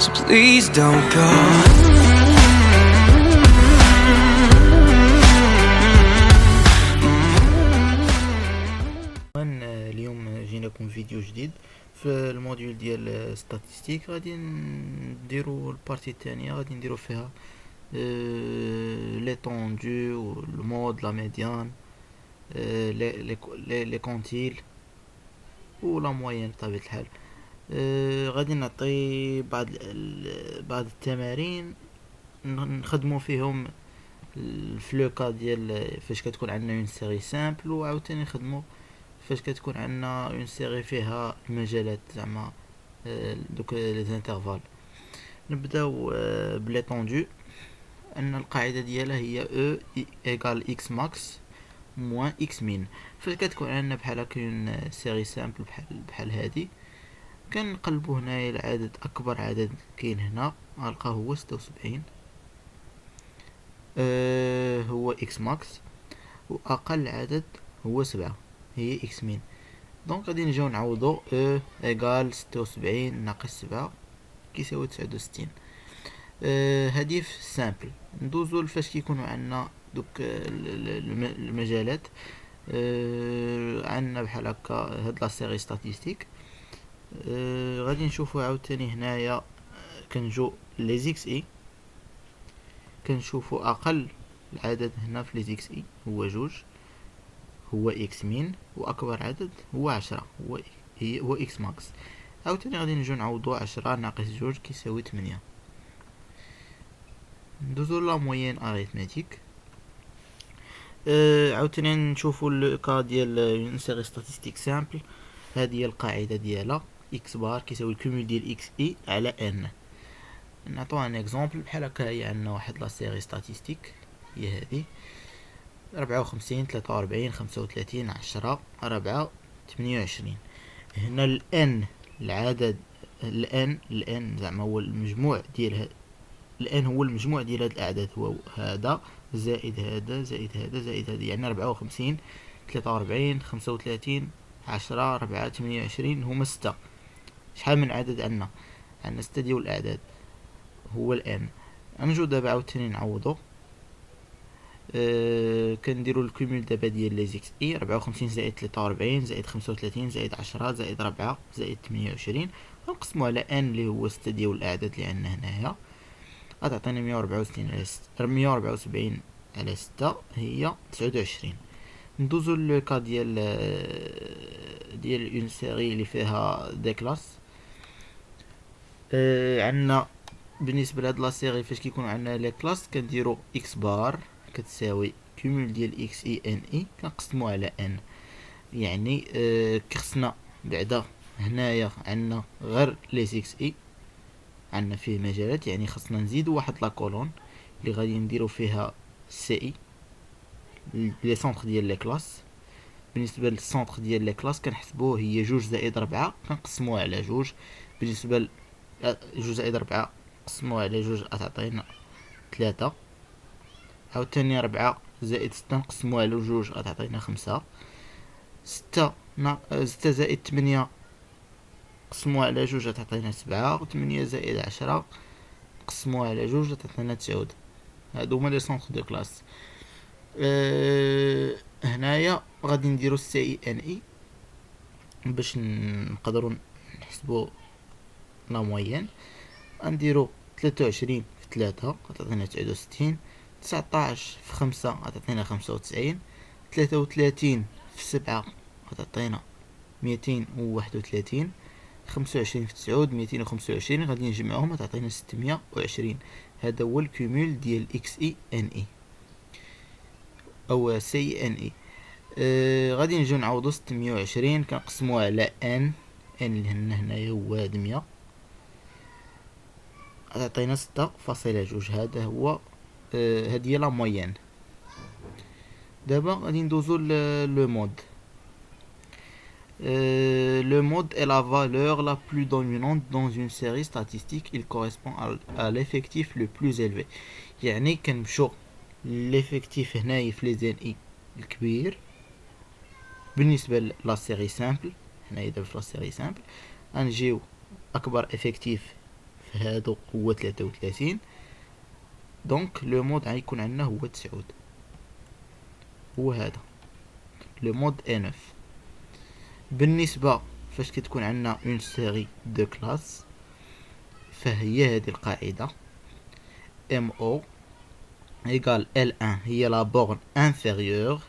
so please don't go. اليوم جيناكم فيديو جديد في الموديول ديال ستاتستيك. غادي نديرو البارتي الثانيه، غادي نديرو فيها لي طوندو والمود لا ميديان لي كونتيل ولا موين بطبيعه الحال. غادي نعطي بعض التمارين نخدمو فيهم الفلوكا ديال فاش كتكون عندنا اون سيري سامبل، وعاوتاني نخدمو فاش كتكون عندنا اون سيري فيها المجالات زعما دوك لي زانترفال. نبداو بلي طوندو. ان القاعده ديالها هي او ايكال اكس ماكس موان اكس مين. فاش كتكون عندنا بحال هكا اون سيري سامبل بحال هادي، كنقلبو هنايا العدد، اكبر عدد كاين هنا غنلقاه هو 76 هو اكس ماكس، واقل عدد هو 7 هي اكس مين. دونك غادي نجيو نعوضو او ايكال 76 ناقص 7 كيساوي 69. هادي في سامبل. ندوزو لفاش كيكونوا عندنا دوك المجالات. عندنا بحال هكا هاد لا سيري ستاتستيك. غادي نشوفو عاوتاني هنايا كنجو لي زيكس اي، كنشوفو اقل العدد هنا في لي زيكس اي هو 2 هو اكس مين، واكبر عدد هو 10 هو اكس ماكس. عاوتاني غادي نجيو نعوضو 10 ناقص 2 كيساوي 8. ندوزو لا موين اريثماتيك. عاوتاني نشوفو لو كا ديال اون سيري ستاتستيك سامبل. هذه هي القاعده ديالها اكس بار كيساوي الكومول ديال اكس اي على ان. نعطيو ان اكزومبل بحال هكا. هي عندنا واحد لا سيري ستاتستيك هي هذه 54 43 35 10 4 28. هنا الان العدد الان زعما هو المجموع ديال الان هو المجموع ديال هاد الاعداد، هو هذا زائد هذا زائد هذا زائد هذا، يعني 54 43 35 10 4 28 هما 6. شحال من عدد عندنا؟ 6 ديال الاعداد هو الان. غنجيو دابا عاوتاني نعوضو. كنديرو الكومول دابا ديال لي زيكس اي 54 زائد 43 زائد 35 زائد 10 زائد 4 زائد 28، غنقسمو على ان اللي هو 6 ديال الاعداد اللي عندنا هنايا. غتعطينا 174 على 6 هي 29. ندوزو لو كا ديال اون سيري اللي فيها دي كلاس. عندنا بالنسبه لهاد لا سيري فاش كيكون عندنا لي كلاس كنديرو اكس بار كتساوي كومول ديال اكس اي ان اي كنقسمو على ان. يعني كخصنا بعدا هنايا عندنا غير لي زيكس اي، عندنا فيه مجالات، يعني خصنا نزيدو واحد لا كولون اللي غادي نديرو فيها سي اي لي سونطر ديال لي كلاس. بالنسبه للسونطر ديال لي كلاس كنحسبوه هي 2 زائد 4 كنقسموه على 2. بالنسبه ل 2 زائد 4 نقسموه على 2 غتعطينا 3. عاوتاني 4 زائد 6 نقسموه على 2 غتعطينا 5. 6 زائد 8 نقسموه على 2 غتعطينا 7. و 8 زائد 10 نقسموه على 2 غتعطينا 9. هادو هما لي سونطر دو كلاس. هنايا غادي نديرو سي اي ان اي باش نقدروا نحسبوا لا موين. غنديرو 23 في 3 غتعطينا 69. 19 في 5 غتعطينا 95. 33 في 7 غتعطينا 231. 25 في 9 225. غادي نجمعهم غتعطينا 620. هذا هو الكومول ديال اكس اي ان اي او سي ان اي. غادي نجيو نعوضو 620 كنقسموه على ان اللي هنايا هو هاد 100 غتعطينا 6.2. هذا هو هادي هي لا موين. دابا غادي ندوزو لو مود. Le mode est la valeur la plus dominante dans une série statistique. Il correspond à l'effectif le plus élevé. يعني كنمشو l'effectif هنايا في لي زين اي الكبير بالنسبه لا سيري سامبل. هنايا دابا في لا سيري سامبل غنجيو اكبر افكتيف هادو هو 33. دونك لو مود غيكون عندنا هو 9. هو هذا لو مود A9. بالنسبة فاش كتكون عندنا اون سيري دو كلاس، فهي هذه القاعدة MO égale L1 هي لا borne inférieure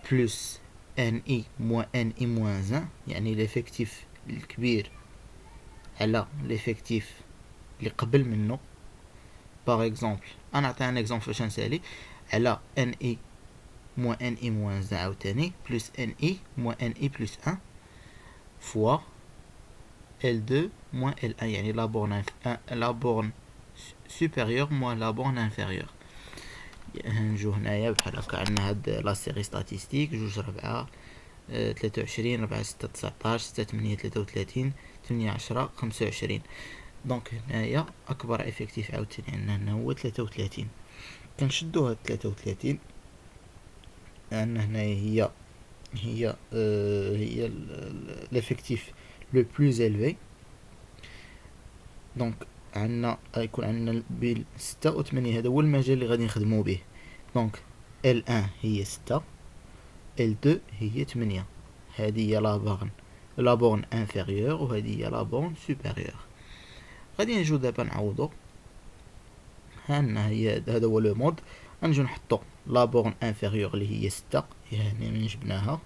plus NI moins NI moins 1، يعني l'effectif الكبير على l'effectif اللي قبل منه. باغ اكزومبل انا نعطي ان اكزومبل فاش نسالي على NI moins NI moins 1 عاوتاني plus NI moins NI plus 1 fois L2 moins L1، يعني la borne supérieure moins la borne inférieure. نجو هنايا بحال هكا عندنا هاد لا سيري ستاتيستيك 2 4 23 4 6 19 6 8 33 8 10 25. دونك هنايا اكبر افكتيف عاوتاني عندنا هنا هو 33. كنشدو هاد 33 عندنا هنايا هي l'effectif le plus élevé. دونك عندنا غيكون عندنا بين 6 و 8 هذا هو المجال اللي غادي نخدمو به. دونك L1 هي 6، L2 هي 8. هذه هي لا بورن انفيريور وهذه هي لا بورن سوبيريور. غادي نجو دابا نعوضو. هانا هي هذا هو لو مود. غنجو نحطو لا بورن انفيريور اللي هي 6 يعني من جبناها،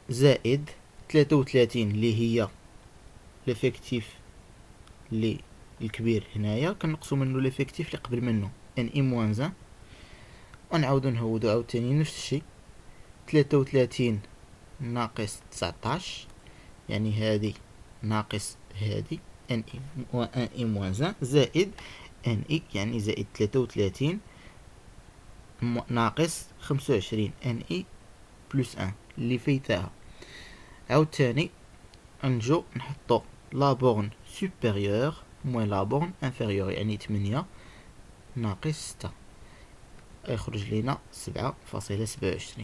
زائد 33 اللي هي ليفيكتيف اللي الكبير هنايا كنقصو منه ليفيكتيف اللي قبل منه ان اي موان 1، ونعاودو نهودو عاوتاني نفس الشيء. 33 ناقص 19 يعني هادي ناقص هادي ان اي موان 1 زائد ان اي يعني زائد 33 ناقص 25 ان اي بلس 1 اللي فيتاها. عاوتاني نجو نحطو لا بورن سوبيريور موان لا بورن انفيريور يعني 8 ناقص 6 يخرج لينا 7.27.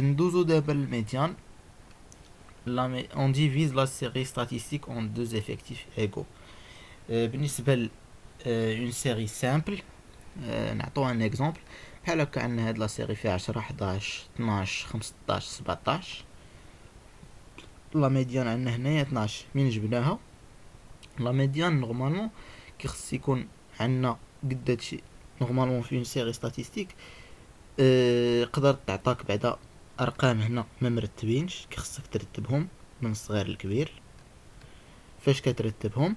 ندوزو دابا للميديان. On divise la série statistique en deux effectifs égaux. بالنسبة ل une série simple نعطو ان اكزومبل بحال هكا. عندنا هاد لا سيري فيها 10 11 12 15 17. لا ميديان عندنا هنايا 12. من جبناها لا ميديان نورمالمون كيخص يكون عندنا قد هادشي. نورمالمون في اون سيري ستاتيستيك قدرت تعطاك بعدا ارقام هنا ما مرتبينش، كيخصك ترتبهم من الصغير للكبير. فاش كترتبهم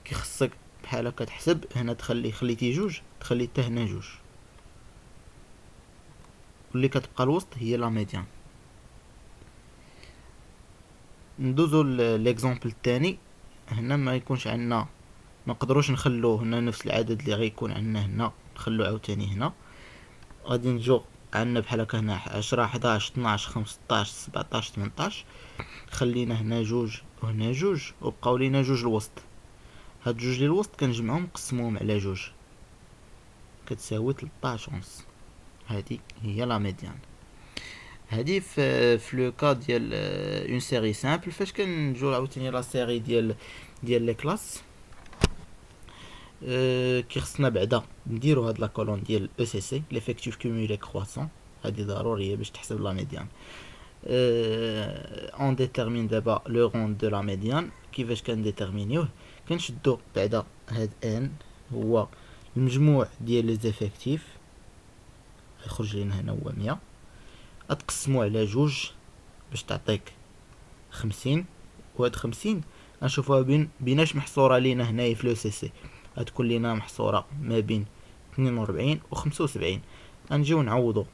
كيخصك بحال هكا تحسب هنا خليتي جوج تخلي حتى هنا جوج، واللي كتبقى الوسط هي لا ميديان. ندوزو ليكزامبل الثاني. هنا ما يكونش عندنا، ما نقدروش نخلو هنا نفس العدد اللي غيكون عندنا هنا نخلو عاوتاني هنا. غادي نجو عندنا بحال هكا هنا 10 11 12 15 17 18. خلينا هنا جوج وهنا جوج وبقاو لينا جوج الوسط. هاد جوج لي الوسط كنجمعهم نقسموهم على جوج كتساوي 13 ونص. هادي هي لا ميديان. هادي في لو كا ديال اون سيري سامبل. فاش كنجو عاوتاني لا سيري ديال لي كلاس كيخصنا بعدا نديرو هاد لا كولون ديال او سي سي ليفيكتيف كومولي كرواسون. هادي ضروريه باش تحسب لا ميديان. اون ديتيرمين دابا لو روند دو لا ميديان. كيفاش كنديتيرمينيوه؟ كنشدو بعدا هاد ان هو المجموع ديال لي زيفيكتيف يخرج لينا هنا هو 100. اتقسمو على جوج باش تعطيك 50. وهاد 50 غنشوفوها بيناش محصوره لينا هنايا في لو سي سي. غتكون لينا محصوره ما بين 42 و 75. غنجيو نعوضو.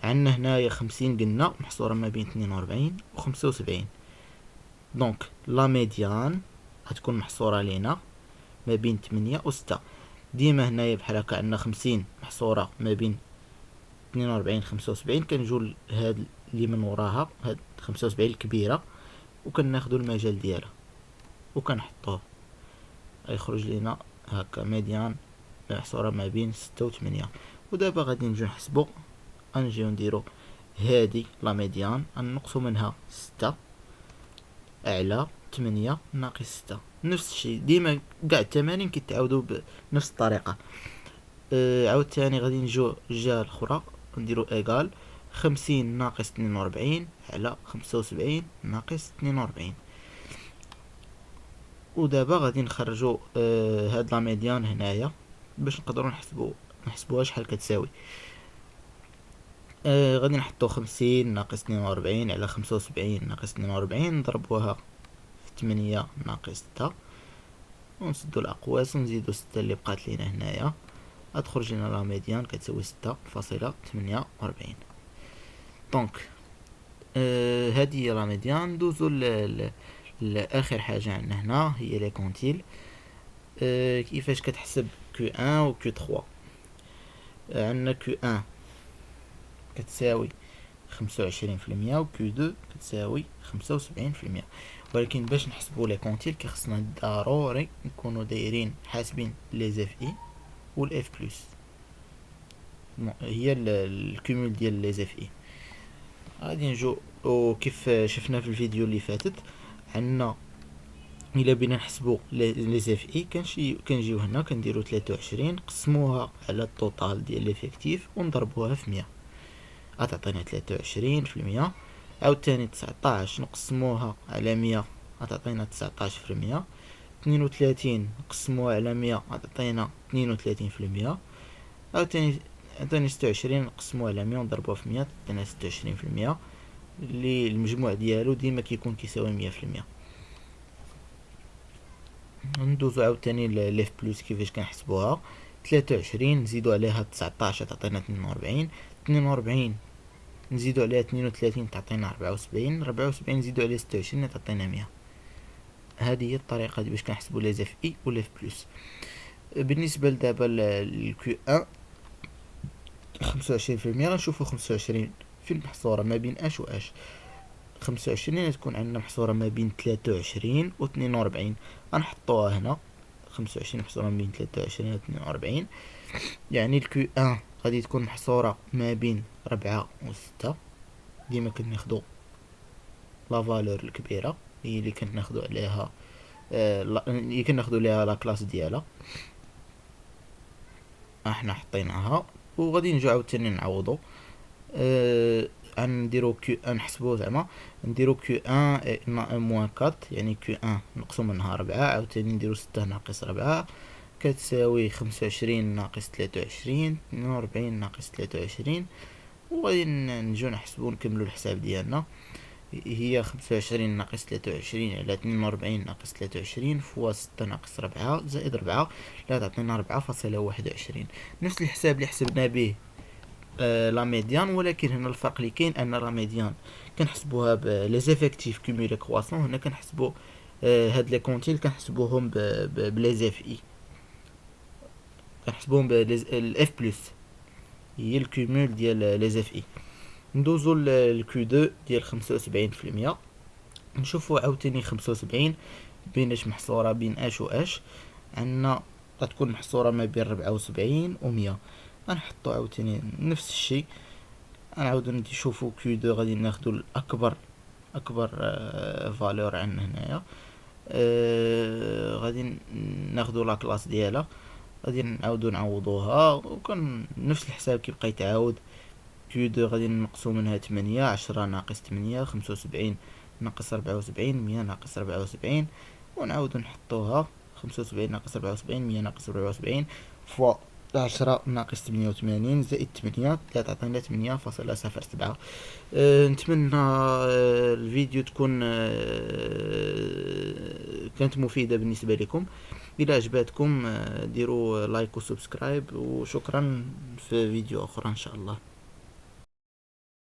عندنا هنايا 50 قلنا محصوره ما بين 42 و 75. دونك لا ميديان غتكون محصوره لينا ما بين 8 و 6. ديما هنايا بحال هكا عندنا 50 محصوره ما بين 42 75. كنجو هاد اللي من وراها هاد 75 الكبيره وكناخدو المجال ديالها وكنحطوه غيخرج لينا هكا ميديان محصوره ما بين 6 و 8. ودابا غادي نجيو نحسبو. غنجيو نديرو هادي لا ميديان غنقصو منها 6 أعلى 8 ناقص 6. نفس الشيء ديما قاع التمارين كيتعاودوا بنفس الطريقة. عاود تاني غادي نجو الجهة الأخرى نديرو إيكال 50 ناقص 42 على 75 ناقص 42. ودابا غادي نخرجو هاد لا ميديان هنايا باش نقدروا نحسبوها شحال كتساوي. غادي نحطو 50 ناقص 42 على 75 ناقص 42 نضربوها في 8 ناقص 6 ونسدو الأقواس ونزيدو 6 اللي بقات لينا هنايا، غتخرج لنا لا ميديان كتساوي 6.48. دونك هذه هي لا ميديان. ندوزو لاخر حاجه عندنا هنا هي لي كونتيل. كيفاش كتحسب Q1 و Q3. عندنا Q1 كتساوي 25% و Q2 كتساوي 75%. ولكن باش نحسبو لي كونتيل كيخصنا ضروري نكونو دايرين حاسبين لي زيف اي و الاف بلس، هي الكومول ديال لي زيف اي. غادي نجو وكيف شفنا في الفيديو اللي فاتت عندنا الا بينا نحسبو لي زيف اي كنجيو هنا كنديرو 23 نقسموها على التوتال ديال ليفيكتيف ونضربوها في 100 غتعطينا 23%. عاوتاني 19 نقسموها على 100 غتعطينا 19%. 32 نقسموها على 100 غتعطينا 32%. عاوتاني 26 نقسموها على 100 ونضربوها في 100 تعطينا 26%، اللي المجموع ديالو ديما كيكون كيساوي 100%. ندوزو عاوتاني ليف بلس كيفاش كنحسبوها. 23 نزيدو عليها 19 تعطينا 42 نزيدو عليها 32 تعطينا 74 نزيدو عليها 26 تعطينا 100. هذه هي الطريقه باش كنحسبوا لي زيف اي و ليف بلس. بالنسبه لدابا الكيو 1 25% غنشوفو 25 فين محصوره ما بين اش و اش. 25 تكون عندنا محصوره ما بين 23 و 42 غنحطوها هنا. 25 محصوره ما بين 23 و 42 يعني الكيو 1 غادي تكون محصوره ما بين 4 و 6. ديما كناخدو لا فالور الكبيره هي اللي كناخدو عليها اللي كناخدو ليها لا كلاس ديالها. احنا حطيناها وغادي نجيو عاوتاني نعوضو. نديرو كيو 1 نحسبو زعما نديرو كيو 1 موان 4 يعني كيو 1 نقسو منها 4 عاوتاني نديرو 6 ناقص 4 كتساوي 25 ناقص 23 42 ناقص 23. وغادي نجيو نحسبو نكملو الحساب ديالنا. هي 25 ناقص 23 على 42 ناقص 23 فوا 6 ناقص 4 زائد 4 لا تعطينا 4.21. نفس الحساب اللي حسبنا به لا ميديان، ولكن هنا الفرق اللي كاين ان لا ميديان كنحسبوها بلي زيفيكتيف كومولي كرواسون، هنا كنحسبو هاد لي كونتيل كنحسبوهم بلي زيف اي كنحسبوهم بالاف بلس هي الكومول ديال لي زيف اي. ندوزو للكيو 2 ديال 75%. نشوفو عاوتاني 75 بيناش محصوره بين اش و اش. عندنا غتكون محصوره ما بين 74 و 100. غنحطو عاوتاني نفس الشيء. غنعاودو نشوفو كيو 2 غادي ناخدو الاكبر فالور عندنا هنايا. غادي ناخدو لا كلاس ديالها غادي نعاودو نعوضوها وكان نفس الحساب كيبقى يتعاود. كيو 2 غادي نقصو منها 8 10 ناقص 8 75 ناقص 74 100 ناقص 74 ونعاودو نحطوها 75 ناقص 74 100 ناقص 74 فوا 10 ناقص 88 زائد 8 تعطينا 8.07. نتمنى الفيديو تكون كانت مفيدة بالنسبة لكم. إذا عجبتكم ديروا لايك وسبسكرايب وشكرا. في فيديو أخرى إن شاء الله.